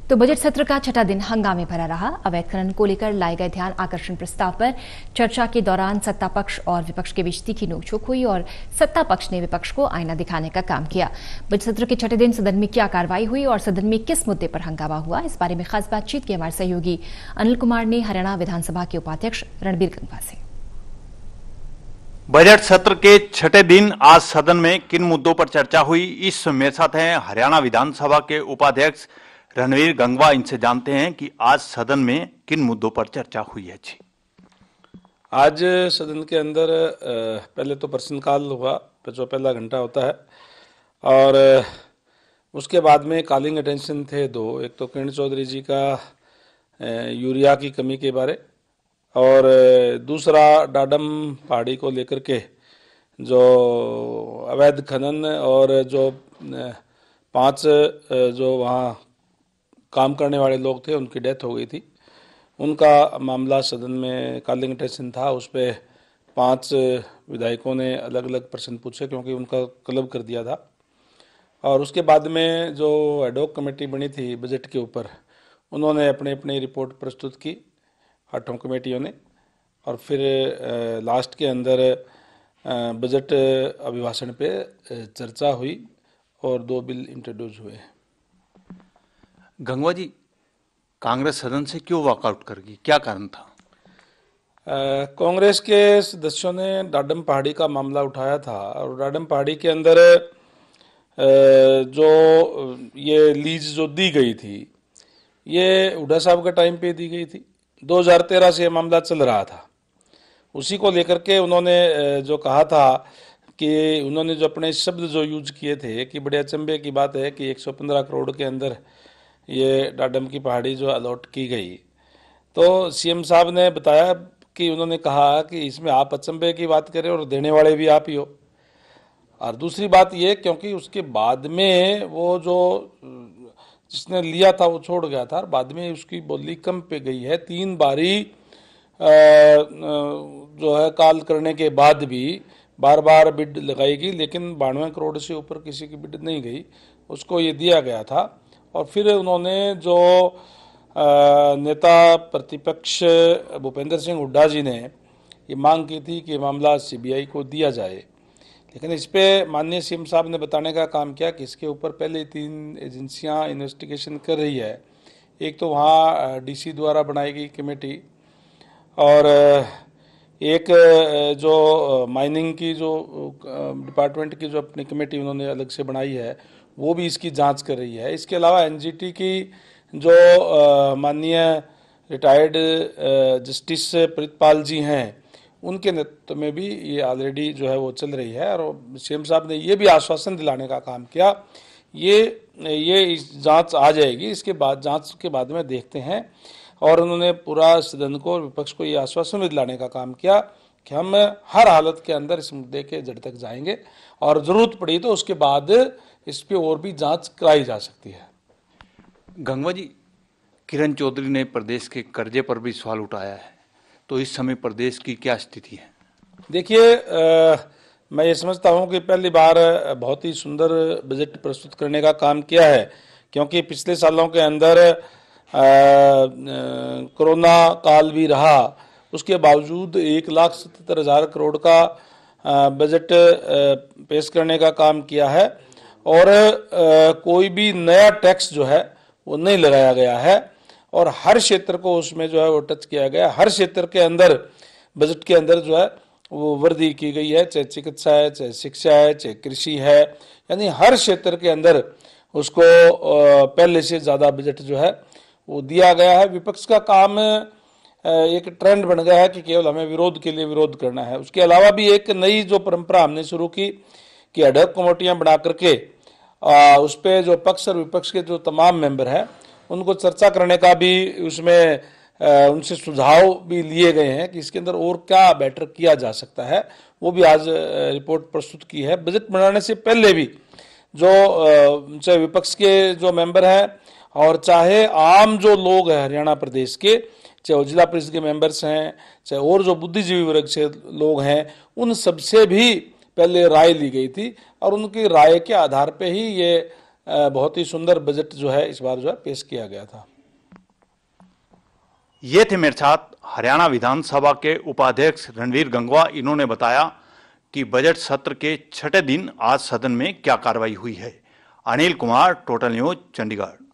तो बजट सत्र का छठा दिन हंगामे भरा रहा। अवैध खनन को लेकर लाए गए ध्यान आकर्षण प्रस्ताव पर चर्चा के दौरान सत्ता पक्ष और विपक्ष के बीच तीखी नोकझोंक हुई और सत्ता पक्ष ने विपक्ष को आईना दिखाने का काम किया। बजट सत्र के छठे दिन सदन में क्या कार्रवाई हुई और सदन में किस मुद्दे पर हंगामा हुआ, इस बारे में खास बातचीत की हमारे सहयोगी अनिल कुमार ने हरियाणा विधानसभा के उपाध्यक्ष रणबीर गंगवा से। बजट सत्र के छठे दिन आज सदन में किन मुद्दों पर चर्चा हुई, इस मेरे साथ हैं हरियाणा विधानसभा के उपाध्यक्ष रणबीर गंगवा। इनसे जानते हैं कि आज सदन में किन मुद्दों पर चर्चा हुई है। जी, आज सदन के अंदर पहले तो प्रश्नकाल हुआ, जो पहला घंटा होता है, और उसके बाद में कॉलिंग अटेंशन थे दो। एक तो किरण चौधरी जी का यूरिया की कमी के बारे, और दूसरा डाडम पहाड़ी को लेकर के जो अवैध खनन और जो 5 जो वहाँ काम करने वाले लोग थे उनकी डेथ हो गई थी, उनका मामला सदन में कॉलिंग अटेंशन था। उस पर 5 विधायकों ने अलग अलग प्रश्न पूछे क्योंकि उनका क्लब कर दिया था। और उसके बाद में जो एडहॉक कमेटी बनी थी बजट के ऊपर, उन्होंने अपनी अपनी रिपोर्ट प्रस्तुत की 8 कमेटियों ने, और फिर लास्ट के अंदर बजट अभिभाषण पे चर्चा हुई और 2 बिल इंट्रोड्यूस हुए। गंगवा जी, कांग्रेस सदन से क्यों वॉकआउट कर गई, क्या कारण था? कांग्रेस के सदस्यों ने डाडम पहाड़ी का मामला उठाया था, और डाडम पहाड़ी के अंदर जो ये लीज जो दी गई थी, ये हुड्डा साहब के टाइम पे दी गई थी। 2013 से ये मामला चल रहा था। उसी को लेकर के उन्होंने जो कहा था कि उन्होंने जो अपने शब्द जो यूज किए थे कि बड़े अचंभे की बात है कि 115 करोड़ के अंदर ये डाडम की पहाड़ी जो अलॉट की गई, तो सीएम साहब ने बताया कि उन्होंने कहा कि इसमें आप अचंभे की बात करें और देने वाले भी आप ही हो। और दूसरी बात ये, क्योंकि उसके बाद में वो जो जिसने लिया था वो छोड़ गया था, और बाद में उसकी बोली कम पे गई है। 3 बारी जो है कॉल करने के बाद भी बार बार बिड लगाएगी, लेकिन 92 करोड़ से ऊपर किसी की बिड नहीं गई, उसको ये दिया गया था। और फिर उन्होंने जो नेता प्रतिपक्ष भूपेंद्र सिंह हुड्डा जी ने ये मांग की थी कि मामला सीबीआई को दिया जाए, लेकिन इस पे माननीय सीएम साहब ने बताने का काम किया कि इसके ऊपर पहले 3 एजेंसियां इन्वेस्टिगेशन कर रही है। एक तो वहाँ डीसी द्वारा बनाई गई कमेटी, और एक जो माइनिंग की जो डिपार्टमेंट की जो अपनी कमेटी उन्होंने अलग से बनाई है, वो भी इसकी जांच कर रही है। इसके अलावा एनजीटी की जो माननीय रिटायर्ड जस्टिस प्रीतपाल जी हैं, उनके नेतृत्व में भी ये ऑलरेडी जो है वो चल रही है। और सीएम साहब ने ये भी आश्वासन दिलाने का काम किया, ये जांच आ जाएगी, इसके बाद जांच के बाद में देखते हैं। और उन्होंने पूरा सदन को, विपक्ष को ये आश्वासन भी दिलाने का काम किया कि हम हर हालत के अंदर इस मुद्दे के जड़ तक जाएंगे, और जरूरत पड़ी तो उसके बाद इस पे और भी जांच कराई जा सकती है। गंगवा जी, किरण चौधरी ने प्रदेश के कर्जे पर भी सवाल उठाया है, तो इस समय प्रदेश की क्या स्थिति है? देखिए, मैं ये समझता हूँ कि पहली बार बहुत ही सुंदर बजट प्रस्तुत करने का काम किया है, क्योंकि पिछले सालों के अंदर कोरोना काल भी रहा, उसके बावजूद 1,77,000 करोड़ का बजट पेश करने का काम किया है। और कोई भी नया टैक्स जो है वो नहीं लगाया गया है, और हर क्षेत्र को उसमें जो है वो टच किया गया। हर क्षेत्र के अंदर बजट के अंदर जो है वो वृद्धि की गई है, चाहे चिकित्सा है, चाहे शिक्षा है, चाहे कृषि है, यानी हर क्षेत्र के अंदर उसको पहले से ज़्यादा बजट जो है वो दिया गया है। विपक्ष का काम एक ट्रेंड बन गया है कि केवल हमें विरोध के लिए विरोध करना है। उसके अलावा भी एक नई जो परंपरा हमने शुरू की कि एडहॉक कमेटियां बना करके उस पर जो पक्ष और विपक्ष के जो तमाम मेंबर हैं उनको चर्चा करने का भी उसमें उनसे सुझाव भी लिए गए हैं कि इसके अंदर और क्या बेटर किया जा सकता है। वो भी आज रिपोर्ट प्रस्तुत की है। बजट बनाने से पहले भी जो चाहे विपक्ष के जो मेंबर हैं और चाहे आम जो लोग हैं हरियाणा प्रदेश के, चाहे जिला परिषद के मेंबर्स हैं, चाहे और जो बुद्धिजीवी वर्ग से लोग हैं, उन सबसे भी पहले राय ली गई थी, और उनकी राय के आधार पे ही ये बहुत ही सुंदर बजट जो है इस बार जो है पेश किया गया था। ये थे मेरे साथ हरियाणा विधानसभा के उपाध्यक्ष रणवीर गंगवा। इन्होंने बताया कि बजट सत्र के छठे दिन आज सदन में क्या कार्रवाई हुई है। Anil Kumar, total news, Chandigarh.